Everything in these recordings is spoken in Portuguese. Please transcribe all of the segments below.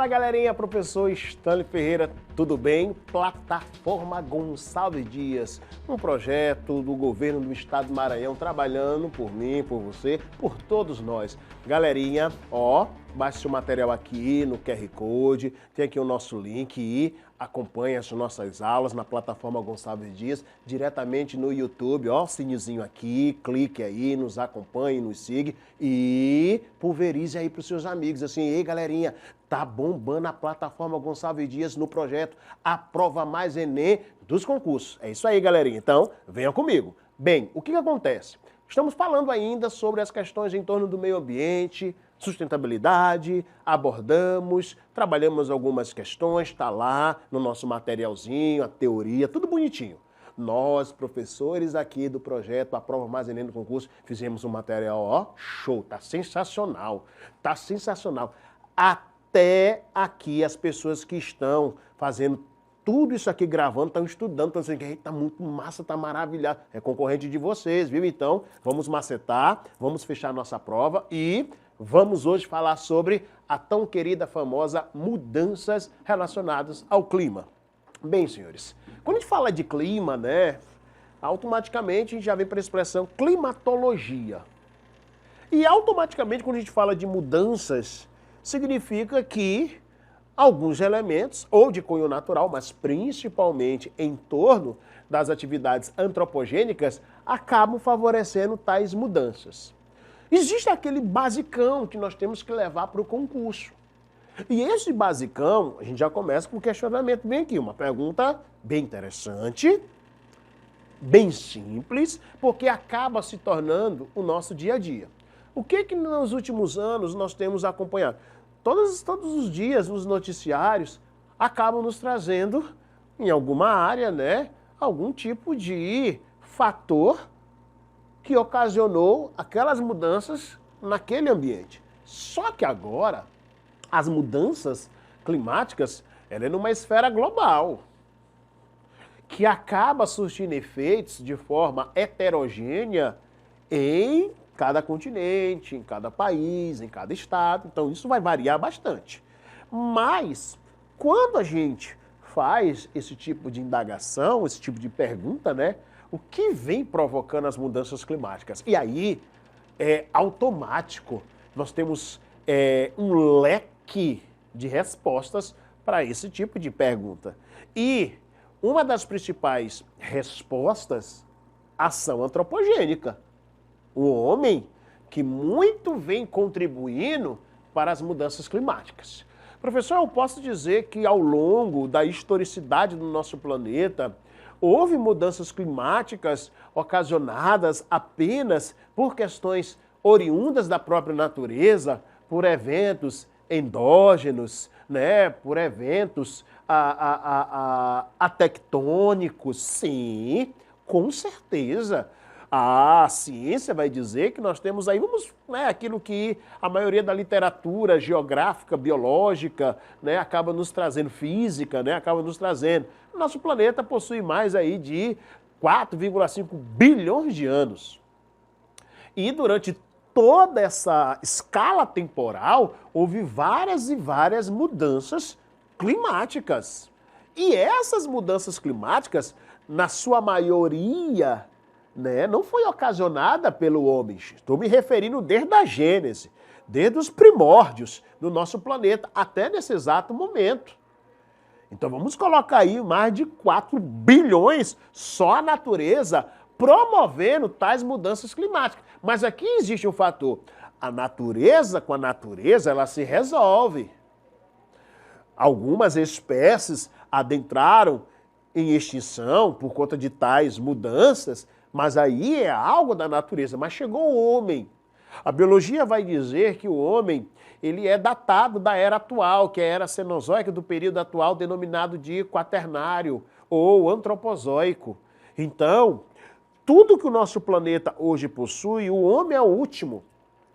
Fala galerinha, professor Stanley Ferreira, tudo bem? Plataforma Gonçalves Dias, um projeto do governo do estado do Maranhão, trabalhando por mim, por você, por todos nós. Galerinha, ó, baixe o material aqui no QR Code, tem aqui o nosso link e acompanhe as nossas aulas na plataforma Gonçalves Dias, diretamente no YouTube, ó, sininhozinho aqui, clique aí, nos acompanhe, nos siga e pulverize aí para os seus amigos, assim, ei galerinha, tá bombando a plataforma Gonçalves Dias no projeto A Prova Mais Enem dos concursos. É isso aí, galerinha. Então, venha comigo. Bem, o que acontece? Estamos falando ainda sobre as questões em torno do meio ambiente, sustentabilidade, abordamos, trabalhamos algumas questões, está lá no nosso materialzinho, a teoria, tudo bonitinho. Nós, professores aqui do projeto A Prova Mais Enem do concurso, fizemos um material, ó, show, tá sensacional, tá sensacional. Até aqui as pessoas que estão fazendo tudo isso aqui gravando, estão estudando, estão dizendo que tá muito massa, tá maravilhado. É concorrente de vocês, viu? Então, vamos macetar, vamos fechar nossa prova e vamos hoje falar sobre a tão querida, famosa mudanças relacionadas ao clima. Bem, senhores, quando a gente fala de clima, né, automaticamente a gente já vem para a expressão climatologia. E automaticamente, quando a gente fala de mudanças, significa que alguns elementos, ou de cunho natural, mas principalmente em torno das atividades antropogênicas, acabam favorecendo tais mudanças. Existe aquele basicão que nós temos que levar para o concurso. E esse basicão, a gente já começa com um questionamento bem aqui, uma pergunta bem interessante, bem simples, porque acaba se tornando o nosso dia a dia. O que nos últimos anos nós temos acompanhado? Todos os dias nos noticiários acabam nos trazendo, em alguma área, né, algum tipo de fator que ocasionou aquelas mudanças naquele ambiente. Só que agora, as mudanças climáticas, ela é numa esfera global, que acaba surtindo efeitos de forma heterogênea em cada continente, em cada país, em cada estado. Então isso vai variar bastante. Mas, quando a gente faz esse tipo de indagação, esse tipo de pergunta, né? O que vem provocando as mudanças climáticas? E aí, é automático, nós temos um leque de respostas para esse tipo de pergunta. E uma das principais respostas, ação antropogênica. O homem que muito vem contribuindo para as mudanças climáticas. Professor, eu posso dizer que ao longo da historicidade do nosso planeta, houve mudanças climáticas ocasionadas apenas por questões oriundas da própria natureza, por eventos endógenos, né, por eventos atectônicos? Sim, com certeza. A ciência vai dizer que nós temos aí, aquilo que a maioria da literatura geográfica, biológica, né, acaba nos trazendo, física, né, acaba nos trazendo. O nosso planeta possui mais aí de 4,5 bilhões de anos. E durante toda essa escala temporal, houve várias e várias mudanças climáticas. E essas mudanças climáticas, na sua maioria, né, não foi ocasionada pelo homem. Estou me referindo desde a Gênese, desde os primórdios do nosso planeta, até nesse exato momento. Então vamos colocar aí mais de 4 bilhões só a natureza promovendo tais mudanças climáticas. Mas aqui existe um fator. A natureza com a natureza, ela se resolve. Algumas espécies adentraram em extinção por conta de tais mudanças, mas aí é algo da natureza. Mas chegou o homem. A biologia vai dizer que o homem, ele é datado da era atual, que é a era cenozoica do período atual, denominado de quaternário ou antropozoico. Então, tudo que o nosso planeta hoje possui, o homem é o último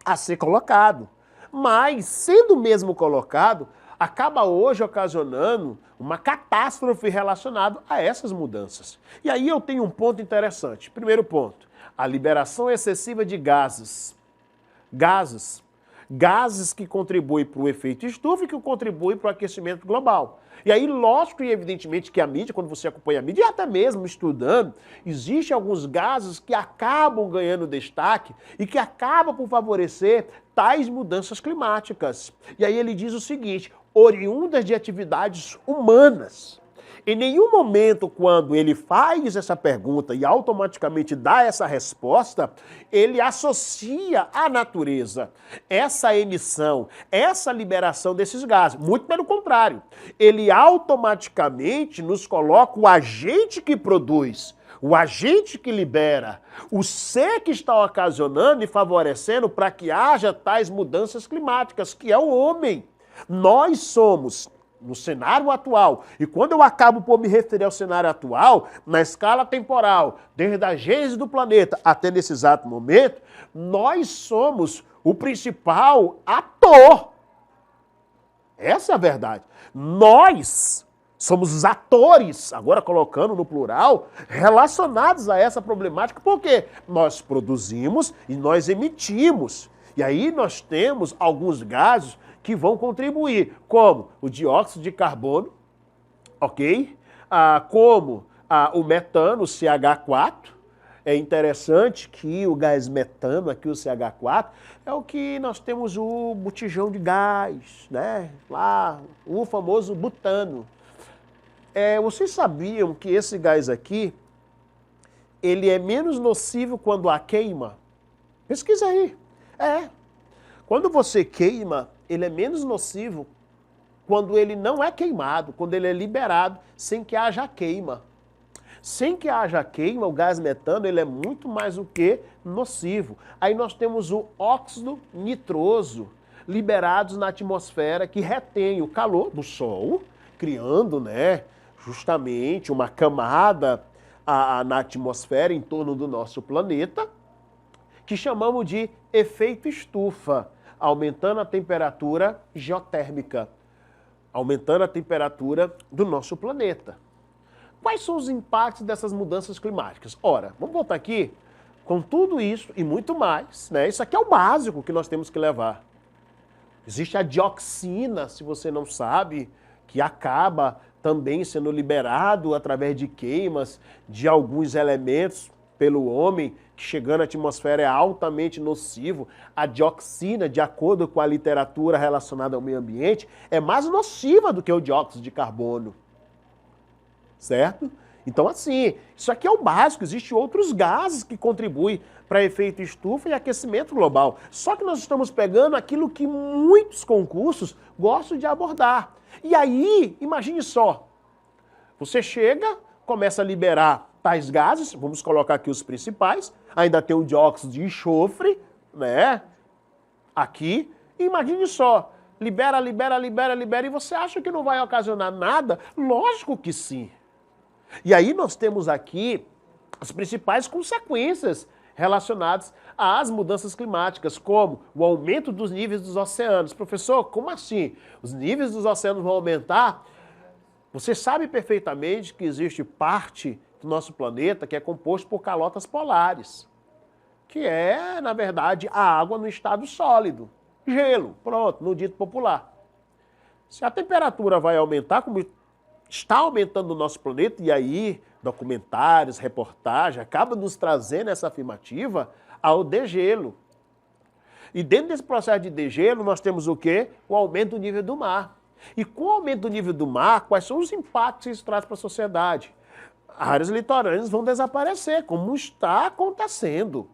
a ser colocado. Mas, sendo mesmo colocado, acaba hoje ocasionando uma catástrofe relacionada a essas mudanças. E aí eu tenho um ponto interessante. Primeiro ponto, a liberação excessiva de gases. Gases gases que contribuem para o efeito estufa e que contribuem para o aquecimento global. E aí, lógico e evidentemente que a mídia, quando você acompanha a mídia, e até mesmo estudando, existem alguns gases que acabam ganhando destaque e que acabam por favorecer tais mudanças climáticas. E aí ele diz o seguinte, oriundas de atividades humanas. Em nenhum momento, quando ele faz essa pergunta e automaticamente dá essa resposta, ele associa à natureza essa emissão, essa liberação desses gases. Muito pelo contrário, ele automaticamente nos coloca o agente que produz, o agente que libera, o ser que está ocasionando e favorecendo para que haja tais mudanças climáticas, que é o homem. Nós somos, no cenário atual, e quando eu acabo por me referir ao cenário atual, na escala temporal, desde a gênese do planeta até nesse exato momento, nós somos o principal ator. Essa é a verdade. Nós somos os atores, agora colocando no plural, relacionados a essa problemática, porque nós produzimos e nós emitimos. E aí nós temos alguns gases que vão contribuir, como o dióxido de carbono, ok? Como o metano, o CH4. É interessante que o gás metano, aqui o CH4, é o que nós temos o botijão de gás, né? Lá, o famoso butano. Vocês sabiam que esse gás aqui, ele é menos nocivo quando a queima? Pesquisa aí. Quando você queima, ele é menos nocivo quando ele não é queimado, quando ele é liberado sem que haja queima. Sem que haja queima, o gás metano ele é muito mais o que nocivo. Aí nós temos o óxido nitroso liberados na atmosfera que retém o calor do Sol, criando, né, justamente uma camada na atmosfera em torno do nosso planeta, que chamamos de efeito estufa, aumentando a temperatura geotérmica, aumentando a temperatura do nosso planeta. Quais são os impactos dessas mudanças climáticas? Ora, vamos voltar aqui com tudo isso e muito mais, né? Isso aqui é o básico que nós temos que levar. Existe a dioxina, se você não sabe, que acaba também sendo liberado através de queimas de alguns elementos pelo homem, que chegando à atmosfera é altamente nocivo. A dioxina, de acordo com a literatura relacionada ao meio ambiente, é mais nociva do que o dióxido de carbono. Certo? Então, assim, isso aqui é o básico. Existem outros gases que contribuem para efeito estufa e aquecimento global. Só que nós estamos pegando aquilo que muitos concursos gostam de abordar. E aí, imagine só, você chega, começa a liberar tais gases, vamos colocar aqui os principais, ainda tem o dióxido de enxofre, né, aqui, e imagine só, libera, e você acha que não vai ocasionar nada? Lógico que sim. E aí nós temos aqui as principais consequências relacionadas às mudanças climáticas, como o aumento dos níveis dos oceanos. Professor, como assim? Os níveis dos oceanos vão aumentar? Você sabe perfeitamente que existe parte do nosso planeta que é composto por calotas polares, que é, na verdade, a água no estado sólido, gelo, pronto, no dito popular. Se a temperatura vai aumentar, como está aumentando no nosso planeta, e aí documentários, reportagens, acabam nos trazendo essa afirmativa ao degelo. E dentro desse processo de degelo, nós temos o quê? O aumento do nível do mar. E com o aumento do nível do mar, quais são os impactos que isso traz para a sociedade? Áreas litorâneas vão desaparecer, como está acontecendo.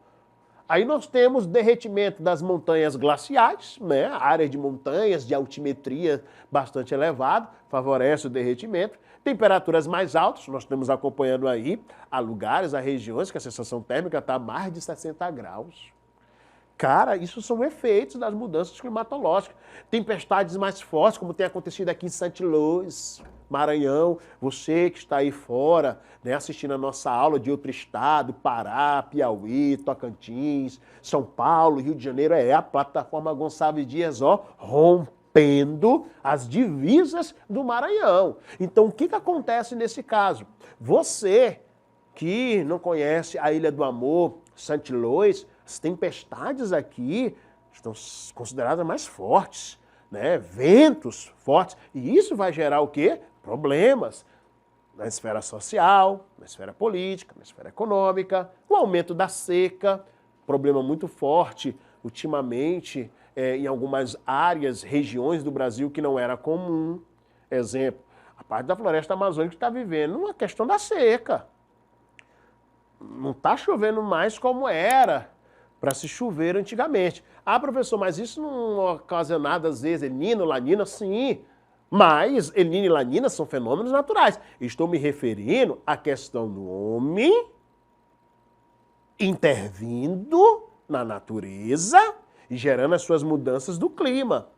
Aí nós temos derretimento das montanhas glaciais, né? Áreas de montanhas de altimetria bastante elevada, favorece o derretimento. Temperaturas mais altas, nós estamos acompanhando aí a lugares, a regiões que a sensação térmica está a mais de 60 graus. Cara, isso são efeitos das mudanças climatológicas. Tempestades mais fortes, como tem acontecido aqui em Santa Luz, Maranhão. Você que está aí fora, né, assistindo a nossa aula de outro estado, Pará, Piauí, Tocantins, São Paulo, Rio de Janeiro, a plataforma Gonçalves Dias, ó, rompendo as divisas do Maranhão. Então, o que acontece nesse caso? Você que não conhece a Ilha do Amor, Santa Luz, as tempestades aqui estão consideradas mais fortes, né? Ventos fortes. E isso vai gerar o quê? Problemas na esfera social, na esfera política, na esfera econômica, o aumento da seca, problema muito forte ultimamente em algumas áreas, regiões do Brasil que não era comum. Exemplo, a parte da floresta amazônica está vivendo uma questão da seca. Não está chovendo mais como era para se chover antigamente. Ah, professor, mas isso não ocasiona nada, às vezes, El Niño, La Niña, sim. Mas El Niño e La Niña são fenômenos naturais. Estou me referindo à questão do homem intervindo na natureza e gerando as suas mudanças do clima.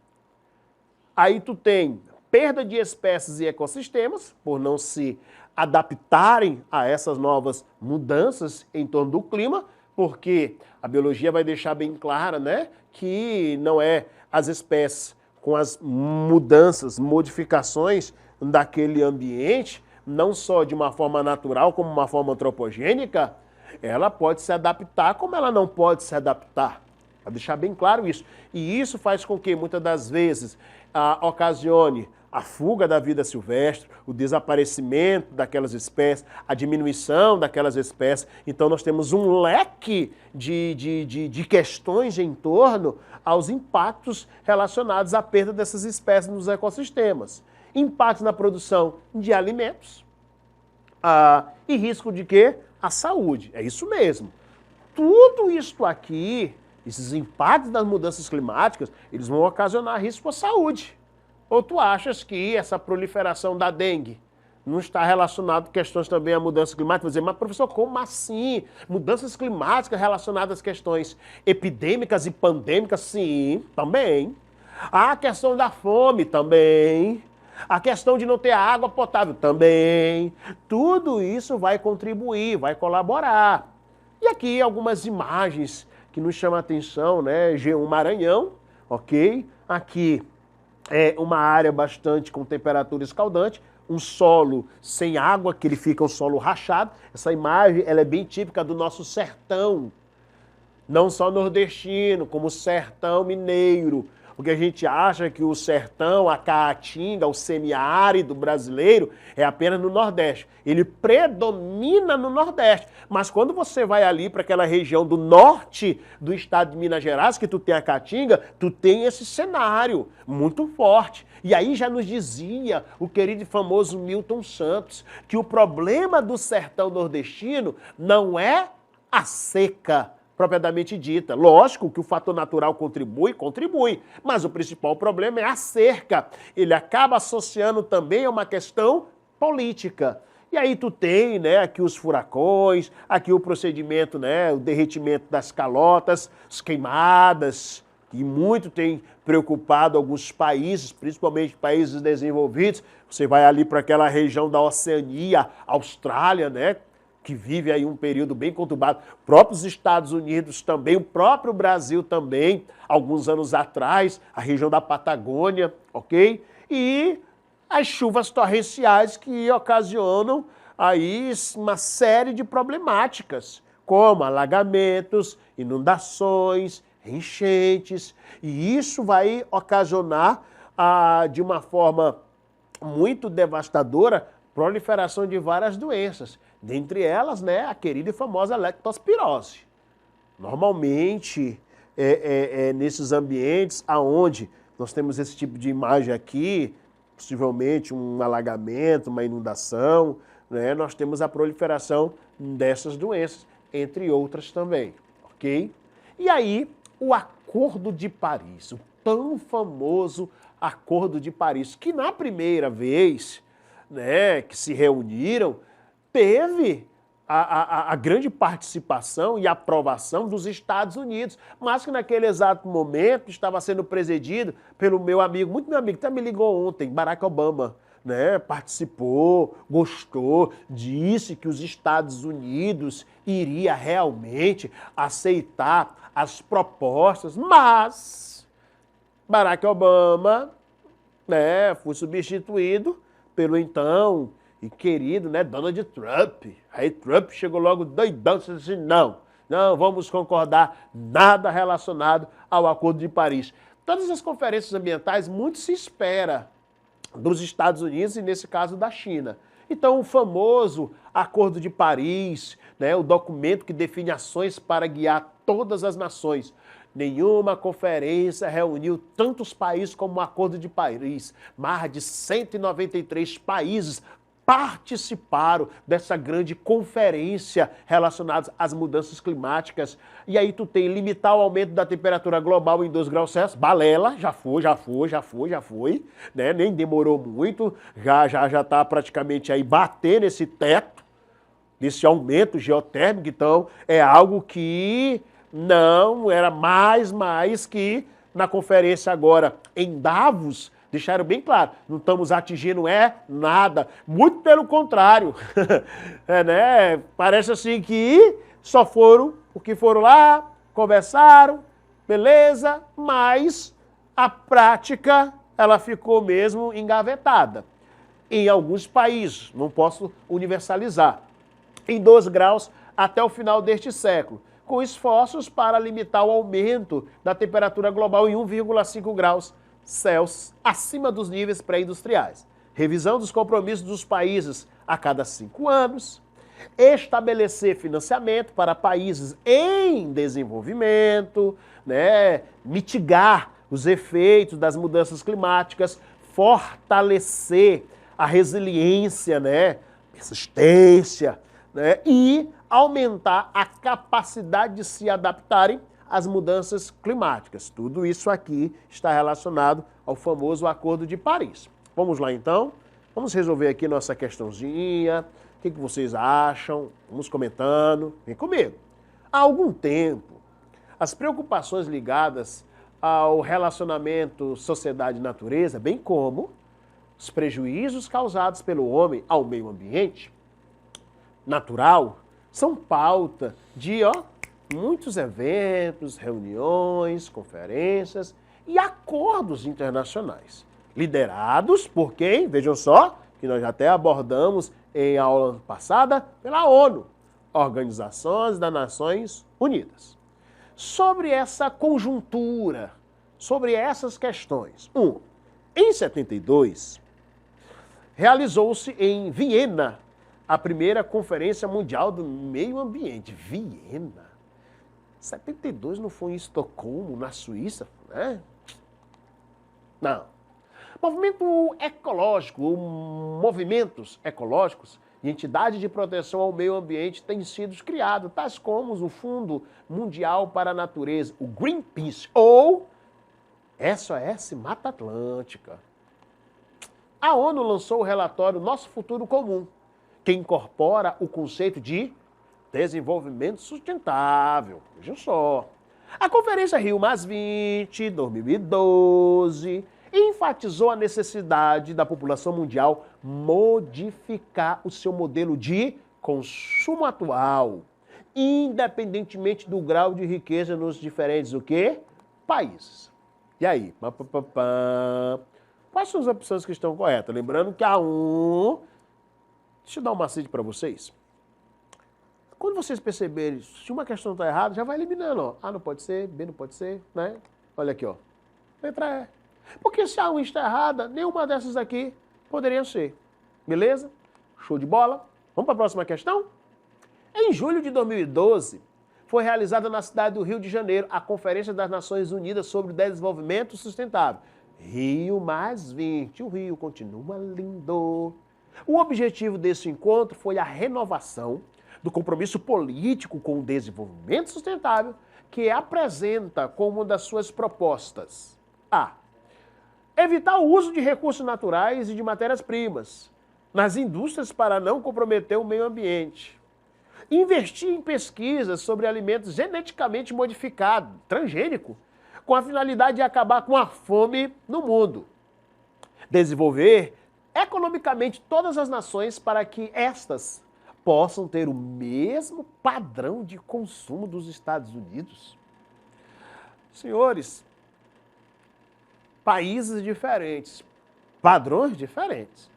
Aí tu tem perda de espécies e ecossistemas por não se adaptarem a essas novas mudanças em torno do clima, porque a biologia vai deixar bem clara, né, que não é as espécies com as mudanças, modificações daquele ambiente, não só de uma forma natural como uma forma antropogênica, ela pode se adaptar como ela não pode se adaptar. Para deixar bem claro isso. E isso faz com que, muitas das vezes, ocasione a fuga da vida silvestre, o desaparecimento daquelas espécies, a diminuição daquelas espécies. Então, nós temos um leque de questões em torno aos impactos relacionados à perda dessas espécies nos ecossistemas. Impactos na produção de alimentos e risco de quê? A saúde. É isso mesmo. Tudo isto aqui, esses impactos das mudanças climáticas, eles vão ocasionar risco à saúde. Ou tu achas que essa proliferação da dengue não está relacionada a questões também à mudança climática? Vou dizer, mas professor, como assim? Mudanças climáticas relacionadas às questões epidêmicas e pandêmicas? Sim, também. A questão da fome também. A questão de não ter água potável também. Tudo isso vai contribuir, vai colaborar. E aqui algumas imagens que nos chamam a atenção, né? G1 Maranhão, ok? Aqui é uma área bastante com temperatura escaldante, um solo sem água, que ele fica o solo rachado. Essa imagem ela é bem típica do nosso sertão, não só nordestino, como sertão mineiro. Porque a gente acha que o sertão, a caatinga, o semiárido brasileiro é apenas no Nordeste. Ele predomina no Nordeste. Mas quando você vai ali para aquela região do norte do estado de Minas Gerais, que tu tem a caatinga, tu tem esse cenário muito forte. E aí já nos dizia o querido e famoso Milton Santos que o problema do sertão nordestino não é a seca propriamente dita. Lógico que o fator natural contribui, mas o principal problema é a cerca. Ele acaba associando também a uma questão política. E aí tu tem, né, aqui os furacões, aqui o procedimento, né, o derretimento das calotas, as queimadas, que muito tem preocupado alguns países, principalmente países desenvolvidos. Você vai ali para aquela região da Oceania, Austrália, né, que vive aí um período bem conturbado. Próprios Estados Unidos também, o próprio Brasil também, alguns anos atrás, a região da Patagônia, ok? E as chuvas torrenciais que ocasionam aí uma série de problemáticas, como alagamentos, inundações, enchentes, e isso vai ocasionar, de uma forma muito devastadora, proliferação de várias doenças. Dentre elas, né, a querida e famosa leptospirose. Normalmente, nesses ambientes aonde nós temos esse tipo de imagem aqui, possivelmente um alagamento, uma inundação, né, nós temos a proliferação dessas doenças, entre outras também, ok? E aí, o Acordo de Paris, o tão famoso Acordo de Paris, que na primeira vez, né, que se reuniram, teve a grande participação e aprovação dos Estados Unidos, mas que naquele exato momento estava sendo presidido pelo meu amigo, muito meu amigo, até me ligou ontem, Barack Obama, né, participou, gostou, disse que os Estados Unidos iria realmente aceitar as propostas, mas Barack Obama, né, foi substituído pelo então e querido, né, Donald Trump. Aí Trump chegou logo doidão e disse assim, não, Não vamos concordar nada relacionado ao Acordo de Paris. Todas as conferências ambientais, muito se espera dos Estados Unidos e, nesse caso, da China. Então, o famoso Acordo de Paris, né, o documento que define ações para guiar todas as nações. Nenhuma conferência reuniu tantos países como o Acordo de Paris. Mais de 193 países participaram dessa grande conferência relacionada às mudanças climáticas. E aí tu tem limitar o aumento da temperatura global em 2 graus Celsius. Balela, já foi, né? Nem demorou muito, já tá praticamente aí batendo esse teto, nesse aumento geotérmico. Então é algo que não era mais que na conferência agora em Davos. Deixaram bem claro, não estamos atingindo nada, muito pelo contrário. Né? Parece assim que só foram, porque foram lá, conversaram, beleza, mas a prática ela ficou mesmo engavetada. Em alguns países, não posso universalizar, em 2 graus até o final deste século, com esforços para limitar o aumento da temperatura global em 1,5 graus Celsius, acima dos níveis pré-industriais. Revisão dos compromissos dos países a cada 5 anos. Estabelecer financiamento para países em desenvolvimento, né? Mitigar os efeitos das mudanças climáticas, fortalecer a resiliência, né? Persistência, né? E aumentar a capacidade de se adaptarem as mudanças climáticas. Tudo isso aqui está relacionado ao famoso Acordo de Paris. Vamos lá então? Vamos resolver aqui nossa questãozinha. O que vocês acham? Vamos comentando. Vem comigo. Há algum tempo, as preocupações ligadas ao relacionamento sociedade-natureza, bem como os prejuízos causados pelo homem ao meio ambiente natural, são pauta de muitos eventos, reuniões, conferências e acordos internacionais, liderados por quem? Vejam só, que nós já até abordamos em aula passada, pela ONU, Organizações das Nações Unidas. Sobre essa conjuntura, sobre essas questões. Em 72, realizou-se em Viena a primeira Conferência Mundial do Meio Ambiente. Viena. 72 não foi em Estocolmo, na Suíça, né? Não. Movimento ecológico, movimentos ecológicos e entidades de proteção ao meio ambiente têm sido criados, tais como o Fundo Mundial para a Natureza, o Greenpeace, ou SOS Mata Atlântica. A ONU lançou o relatório Nosso Futuro Comum, que incorpora o conceito de desenvolvimento sustentável. Vejam só. A Conferência Rio+20, 2012, enfatizou a necessidade da população mundial modificar o seu modelo de consumo atual, independentemente do grau de riqueza nos diferentes países. E aí? Quais são as opções que estão corretas? Lembrando que deixa eu dar um macete para vocês. Quando vocês perceberem, se uma questão está errada, já vai eliminando. A não pode ser, B não pode ser, né? Olha aqui, ó. Letra E. Porque se a 1 está errada, nenhuma dessas aqui poderia ser. Beleza? Show de bola. Vamos para a próxima questão? Em julho de 2012, foi realizada na cidade do Rio de Janeiro a Conferência das Nações Unidas sobre o Desenvolvimento Sustentável. Rio+20. O Rio continua lindo. O objetivo desse encontro foi a renovação do compromisso político com o desenvolvimento sustentável, que apresenta como uma das suas propostas evitar o uso de recursos naturais e de matérias-primas nas indústrias para não comprometer o meio ambiente. Investir em pesquisas sobre alimentos geneticamente modificados, transgênico, com a finalidade de acabar com a fome no mundo. Desenvolver economicamente todas as nações para que estas possam ter o mesmo padrão de consumo dos Estados Unidos. Senhores, países diferentes, padrões diferentes.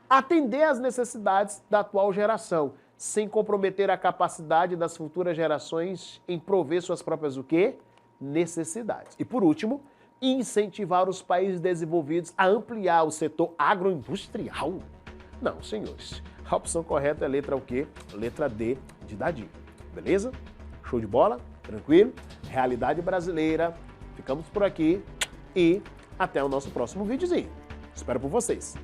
Atender às necessidades da atual geração, sem comprometer a capacidade das futuras gerações em prover suas próprias o quê? Necessidades. E por último, incentivar os países desenvolvidos a ampliar o setor agroindustrial? Não, senhores. A opção correta é a letra o quê? Letra D de dadinho. Beleza? Show de bola? Tranquilo? Realidade brasileira. Ficamos por aqui e até o nosso próximo videozinho. Espero por vocês.